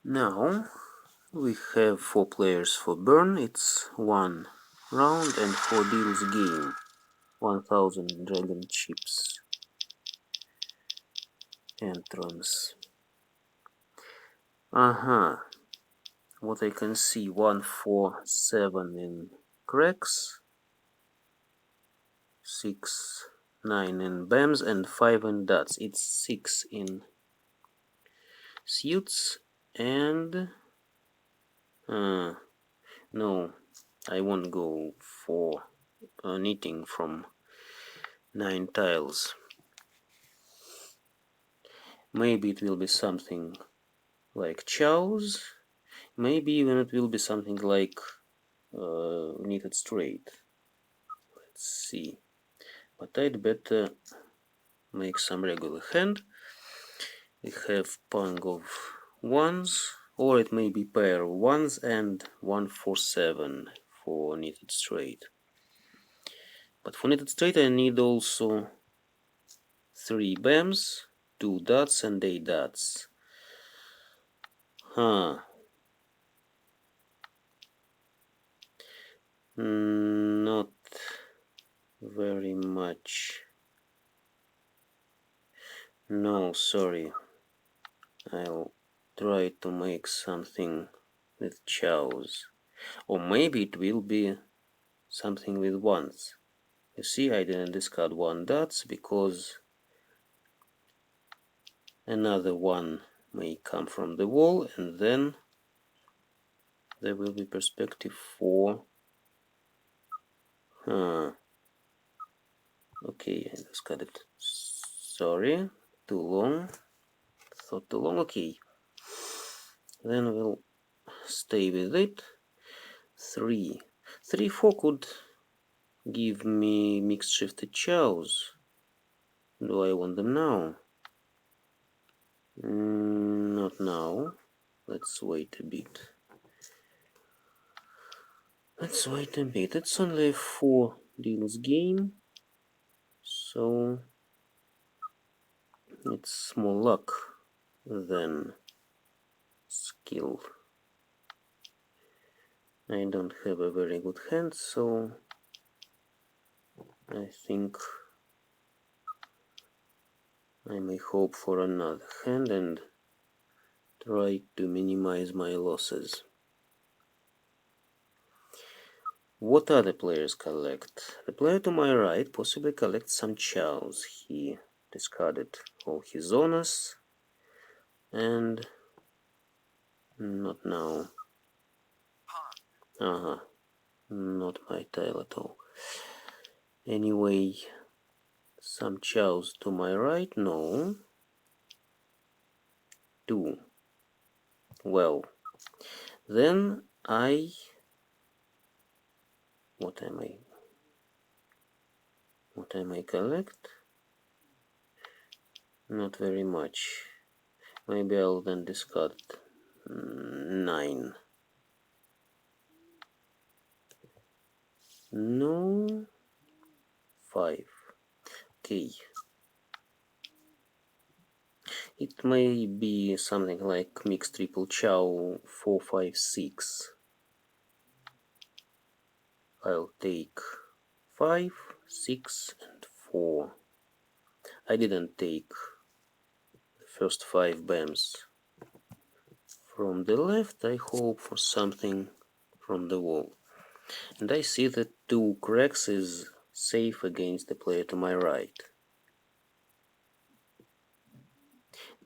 Now we have 4 players for Bern. It's 1 round and 4 deals game. 1000 dragon chips entrance. What I can see, 1, 4, 7 in cracks, 6, 9 in bams, and 5 in dots. It's 6 in suits, and no, I won't go for knitting from 9 tiles. Maybe it will be something like chows, maybe even it will be something like knitted straight. Let's see, but I'd better make some regular hand. We have pung of ones, or it may be pair of ones and 1, 4, 7 for knitted straight. But for knitted straight I need also 3 bams, 2 dots and 8 dots. Not very much. No, sorry. I'll try to make something with chows. Or maybe it will be something with ones. You see, I didn't discard 1 dots because another one may come from the wall, and then there will be perspective for... Okay, I discarded. Sorry, too long. Thought too long. Okay. Then we'll stay with it. 3. 3, 4 could give me mixed shifted chows. Do I want them now? Not now. Let's wait a bit. Let's wait a bit. It's only a 4 deals game, so it's more luck than skill. I don't have a very good hand, so I think I may hope for another hand and try to minimize my losses. What other players collect? The player to my right possibly collects some chows. He discarded all his honors, and not now. Not my tile at all. Anyway, some chows to my right? No. 2. Well, then what am I collect? Not very much. Maybe I'll then discard 9. No. 5. Okay. It may be something like mixed triple chow 4, 5, 6. I'll take 5, 6 and 4. I didn't take the first 5 bams from the left. I hope for something from the wall. And I see that 2 cracks is safe against the player to my right.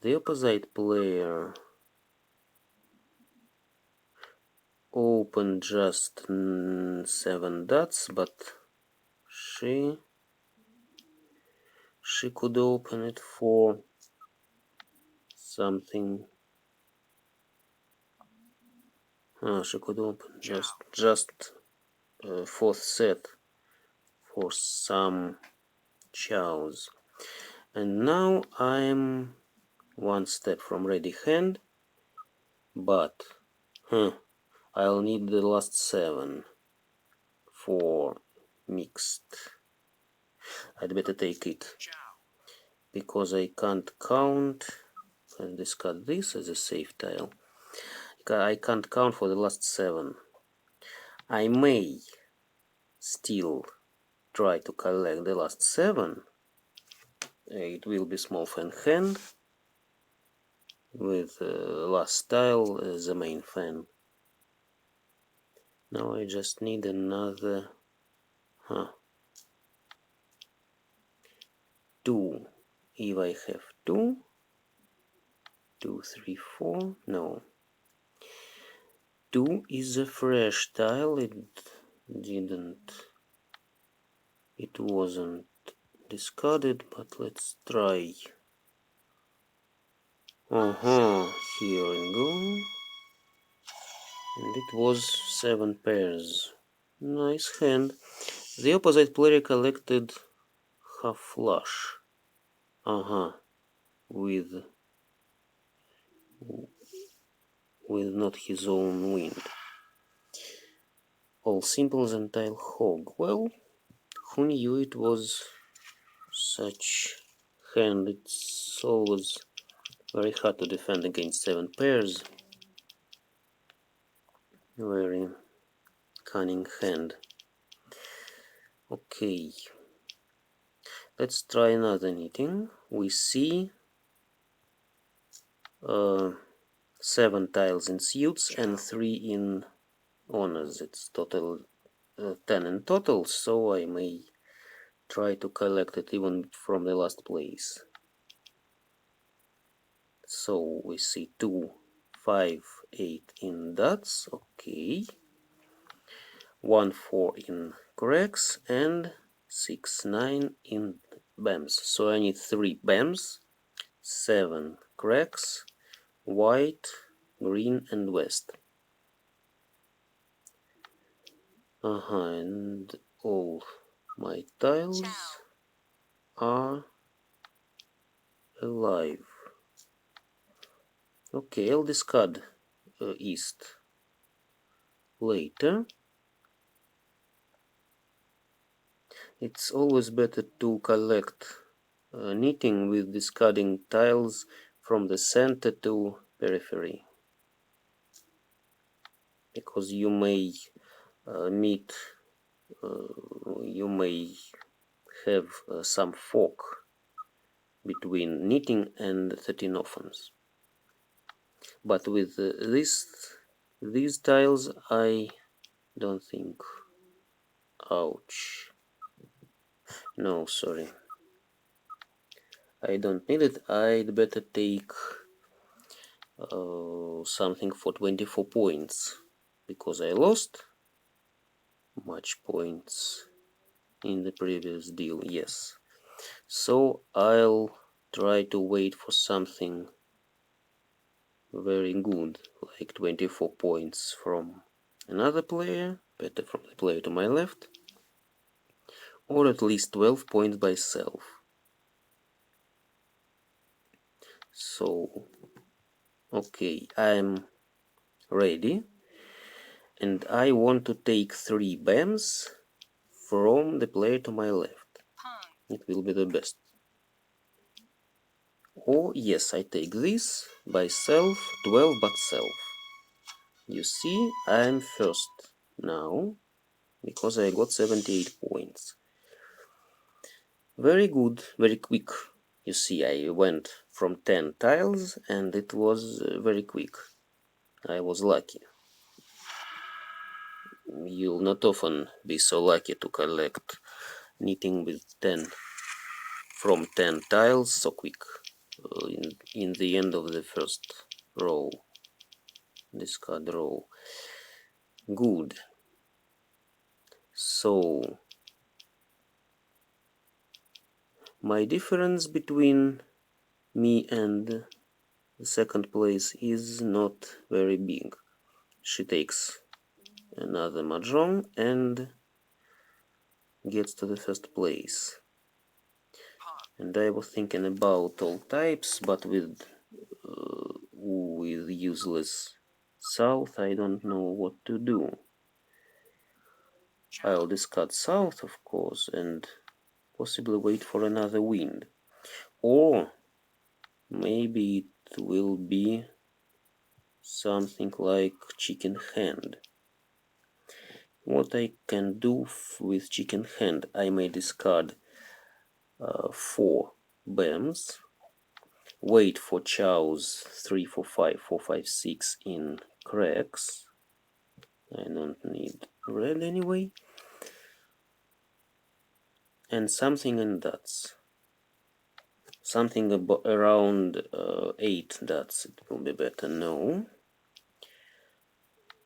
The opposite player opened just 7 dots, but she could open it for something. She could open just 4th set for some chows. And now I'm 1 step from ready hand, but I'll need the last 7 for mixed. I'd better take it because I can't count and discard this as a safe tile. I can't count for the last 7. I may still try to collect the last 7. It will be small fan hand with last tile as the main fan. Now I just need another 2. If I have 2, 2, 3, 4, no. 2 is a fresh tile, it wasn't discarded, but let's try. Here we go. And it was 7 pairs. Nice hand. The opposite player collected half flush. With not his own wind. All simples and tile hog. Well, who knew it was such hand? It's always very hard to defend against 7 pairs. Very cunning hand. Okay, let's try another knitting. We see 7 tiles in suits and 3 in honors. It's total 10 in total, so I may try to collect it even from the last place. So we see 2, 5, 8 in dots, okay. 1, 4 in cracks and 6, 9 in bams. So I need 3 bams, 7 cracks, white, green and west. And all my tiles are alive. Okay, I'll discard east later. It's always better to collect knitting with discarding tiles from the center to periphery, because you may you may have some fog between knitting and 13 offense. But with these tiles, I don't think. Ouch. No, sorry. I don't need it. I'd better take something for 24 points, because I lost much points in the previous deal, yes. So I'll try to wait for something very good, like 24 points from another player, better from the player to my left, or at least 12 points by self. So, okay, I'm ready, and I want to take 3 bams from the player to my left. It will be the best. Or yes, I take this by self, 12 but self. You see, I'm first now, because I got 78 points. Very good, very quick. You see, I went from 10 tiles and it was very quick. I was lucky. You'll not often be so lucky to collect knitting with 10 from 10 tiles so quick in the end of the first row, discard row. Good. So my difference between me and the second place is not very big. She takes another mahjong and gets to the first place. And I was thinking about all types, but with useless south, I don't know what to do. I'll discard south, of course, and possibly wait for another wind. Or maybe it will be something like chicken hand. What I can do with chicken hand, I may discard 4 BAMs, wait for chows 3, 4, 5, 4, 5, 6 in cracks. I don't need red anyway. And something in dots. Something around 8 dots, it will be better. No.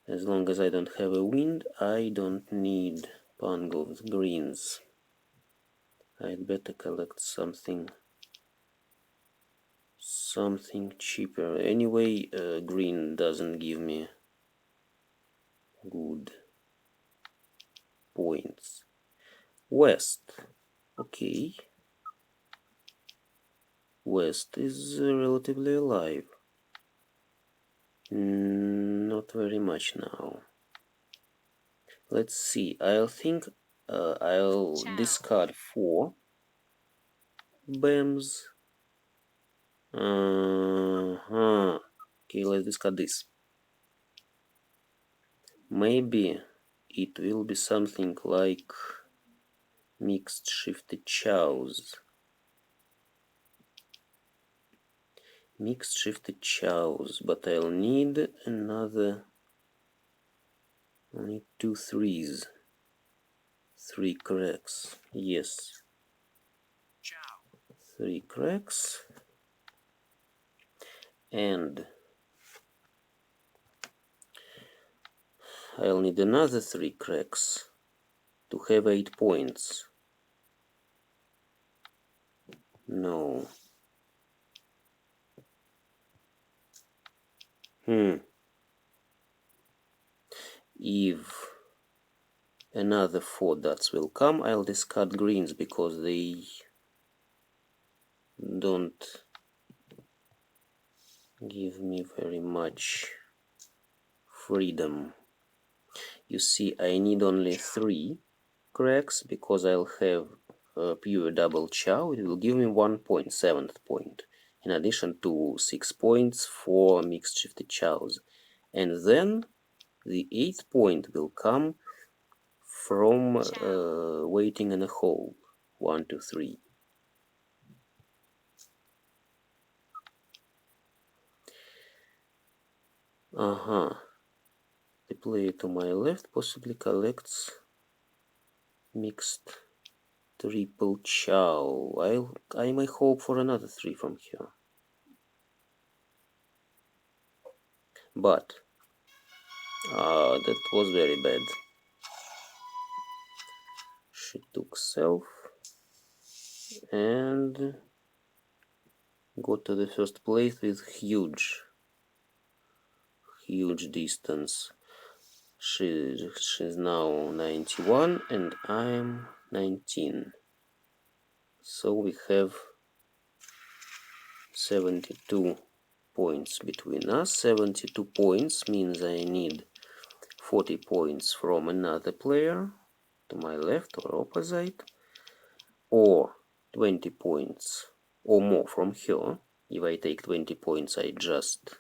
As long as I don't have a wind, I don't need pungs greens. I'd better collect something cheaper. Anyway, green doesn't give me good points. West. Okay. West is relatively alive. Not very much now. Let's see. I'll discard 4 BAMs. Okay, let's discard this. Maybe it will be something like mixed shifted chows. Mixed shifted chows, but I'll need another. I need 2 3s. 3 cracks. Yes. 3 cracks. And I'll need another 3 cracks to have 8 points. No. If another 4 dots will come, I'll discard greens because they don't give me very much freedom. You see, I need only 3 cracks because I'll have a pure double chow. It will give me 1 point, 7th point, in addition to 6 points for mixed shifted chows. And then the 8th point will come from waiting in a hole. 1, 2, 3. The player to my left possibly collects mixed triple chow. I may hope for another 3 from here. But that was very bad. She took self and got to the first place with huge distance. She's now 91 and I'm 19. So we have 72 points between us. 72 points means I need 40 points from another player to my left or opposite, or 20 points or more from her. If I take 20 points, I just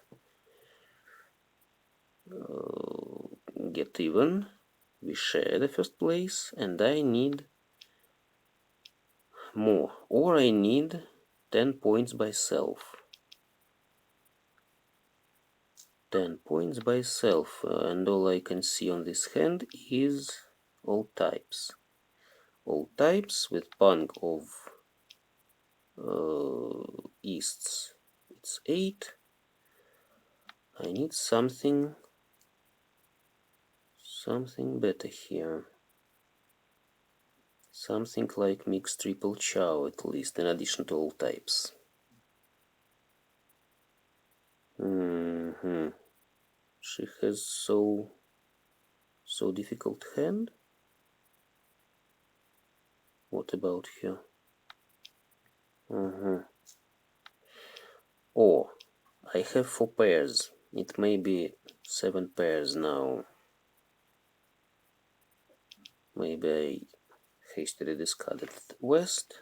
get even. We share the first place, and I need more, or I need 10 points by self. 10 points by self, and all I can see on this hand is all types. All types with pung of easts. It's 8. I need something better here. Something like mixed triple chow at least, in addition to all types. She has so difficult hand. What about here? Oh, I have 4 pairs. It may be 7 pairs now. Maybe I hastily discarded west.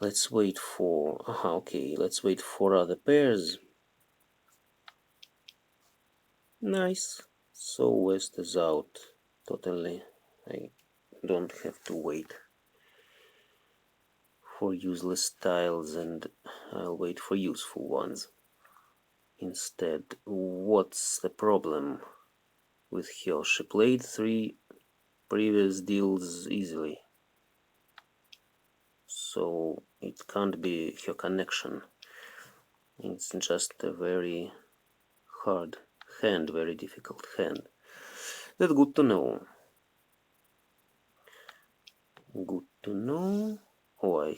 Let's wait for... okay, let's wait for other pairs. Nice. So west is out totally. I don't have to wait for useless tiles, and I'll wait for useful ones instead. What's the problem with her? She played 3 previous deals easily, so it can't be her connection. It's just a very hard hand, very difficult hand. That's good to know. Good to know. Oh, I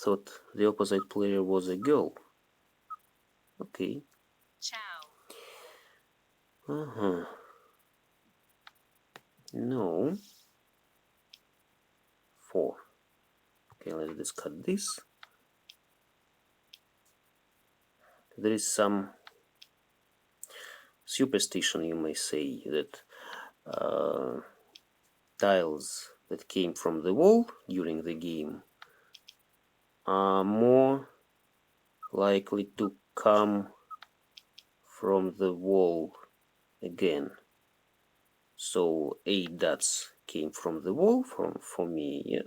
thought the opposite player was a girl. Okay. Chow. Uh-huh. No. 4. Okay, let's discard this. There is some superstition, you may say, that tiles that came from the wall during the game are more likely to come from the wall again. So 8 dots came from the wall for me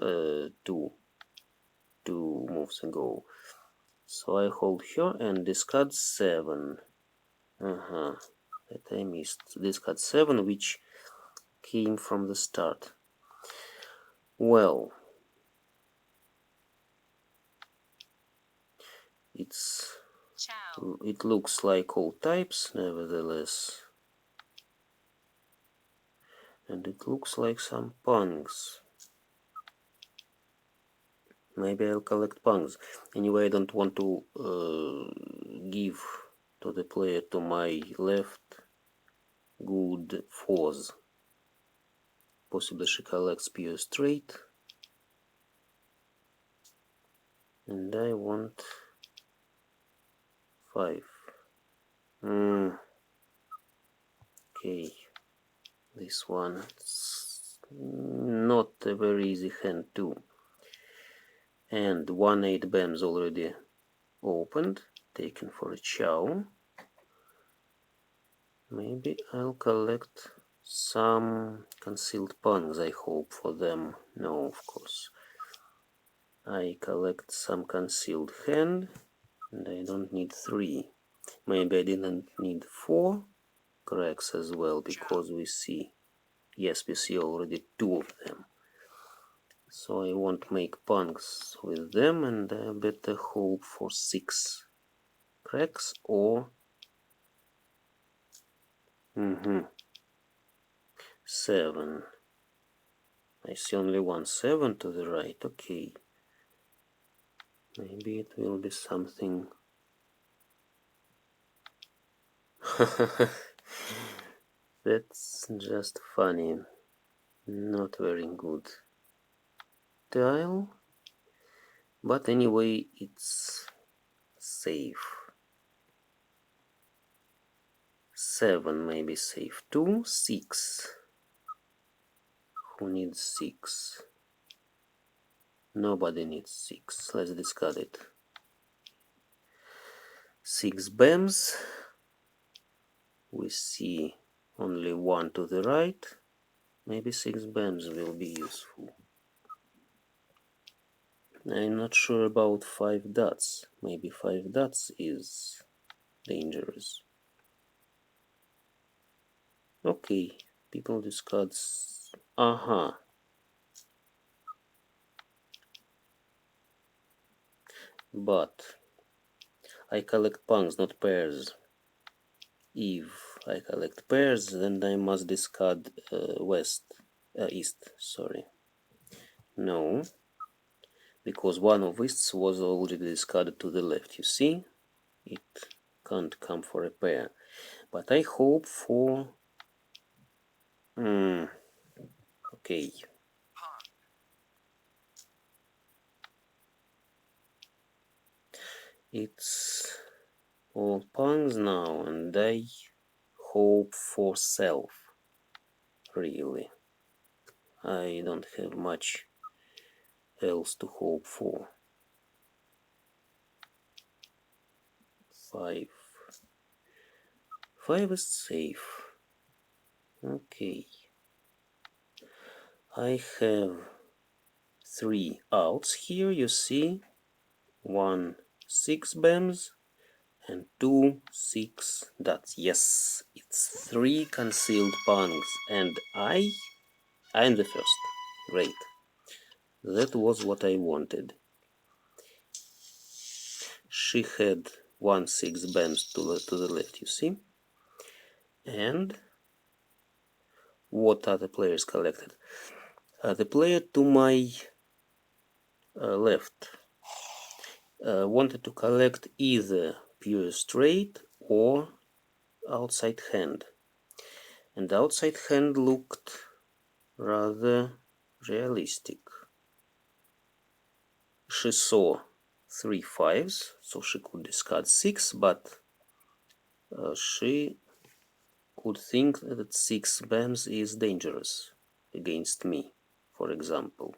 2 moves ago. So I hold her and discard 7. That I missed. Discard 7, which came from the start. Well, it looks like all types, nevertheless. And it looks like some pungs. Maybe I'll collect pungs. Anyway, I don't want to give to the player to my left good fours. Possibly she collects pure straight. And I want 5. Okay, this one. It's not a very easy hand too. And 1-8 BAM's already opened, taken for a chow. Maybe I'll collect some concealed pungs, I hope for them. No, of course. I collect some concealed hand, and I don't need 3. Maybe I didn't need 4 cracks as well, because we see, yes, we see already 2 of them. So I won't make punks with them, and I better hope for 6 cracks or 7. I see only 1 7 to the right. Okay. Maybe it will be something. That's just funny. Not very good tile. But anyway, it's safe. 7 maybe safe too. 6. Who needs 6? Nobody needs 6. Let's discard it. 6 BAMs. We see only 1 to the right. Maybe 6 BAMs will be useful. I'm not sure about 5 dots. Maybe 5 dots is dangerous. Okay, people discards. But I collect punks, not pairs. If I collect pairs, then I must discard east, sorry. No, because one of easts was already discarded to the left, you see? It can't come for a pair. But I hope for... okay. It's all punks now, and I hope for self, really. I don't have much else to hope for. 5. 5 is safe. Okay. I have 3 outs here, you see. 1 6 bams and 2 6 dots. Yes, it's 3 concealed pungs, and I'm the first. Great. That was what I wanted. She had 1 6 bams to the left, you see. And what other players collected? The player to my left wanted to collect either pure straight or outside hand. And the outside hand looked rather realistic. She saw 3 5s, so she could discard 6, but she could think that 6 bams is dangerous against me, for example.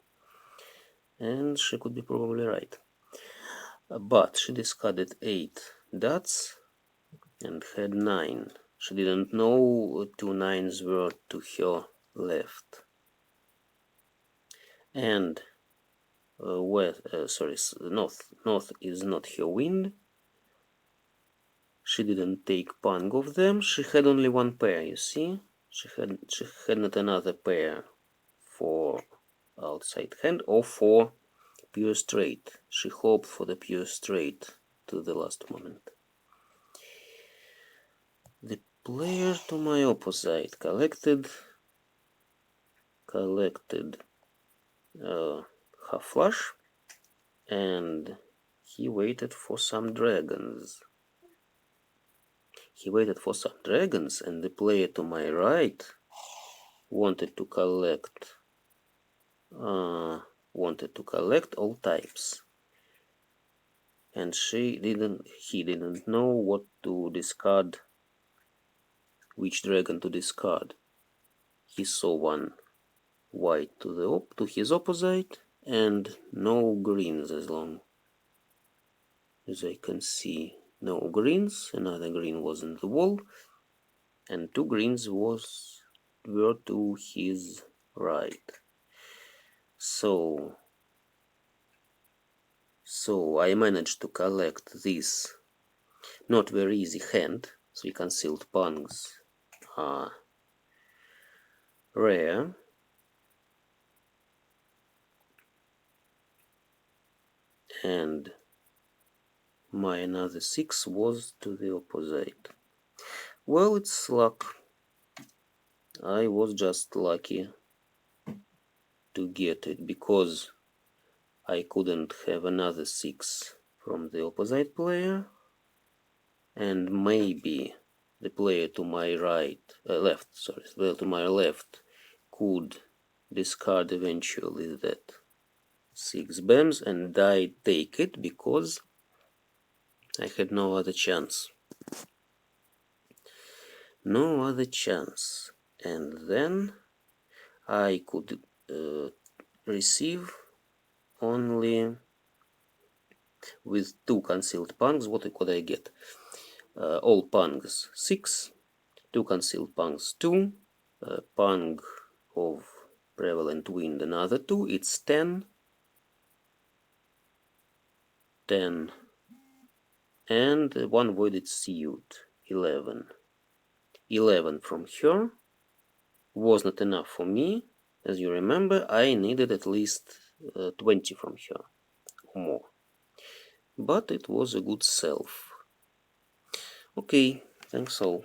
And she could be probably right. But she discarded 8 dots and had 9. She didn't know 2 9s were to her left. And north is not her wind. She didn't take pung of them. She had only 1 pair, you see. She had not another pair for outside hand or for pure straight. She hoped for the pure straight to the last moment. The player to my opposite collected half flush, and he waited for some dragons. And the player to my right wanted to collect all types, and he didn't know what to discard, which dragon to discard. He saw 1 white to his opposite, and no greens, as long as I can see. No greens. Another green was in the wall, and 2 greens were to his right. So I managed to collect this not very easy hand. 3 concealed pungs are rare. And my another 6 was to the opposite. Well, it's luck. I was just lucky to get it, because I couldn't have another 6 from the opposite player, and maybe the player to my to my left could discard eventually that 6 bams, and I take it because I had no other chance. And then I could receive only with 2 concealed pungs. What could I get? All pungs 6, 2 concealed pungs 2, pung of prevalent wind another 2, it's 10, and 1 voided suit, 11. 11 from her was not enough for me. As you remember, I needed at least 20 from her or more. But it was a good self. Okay, thanks all.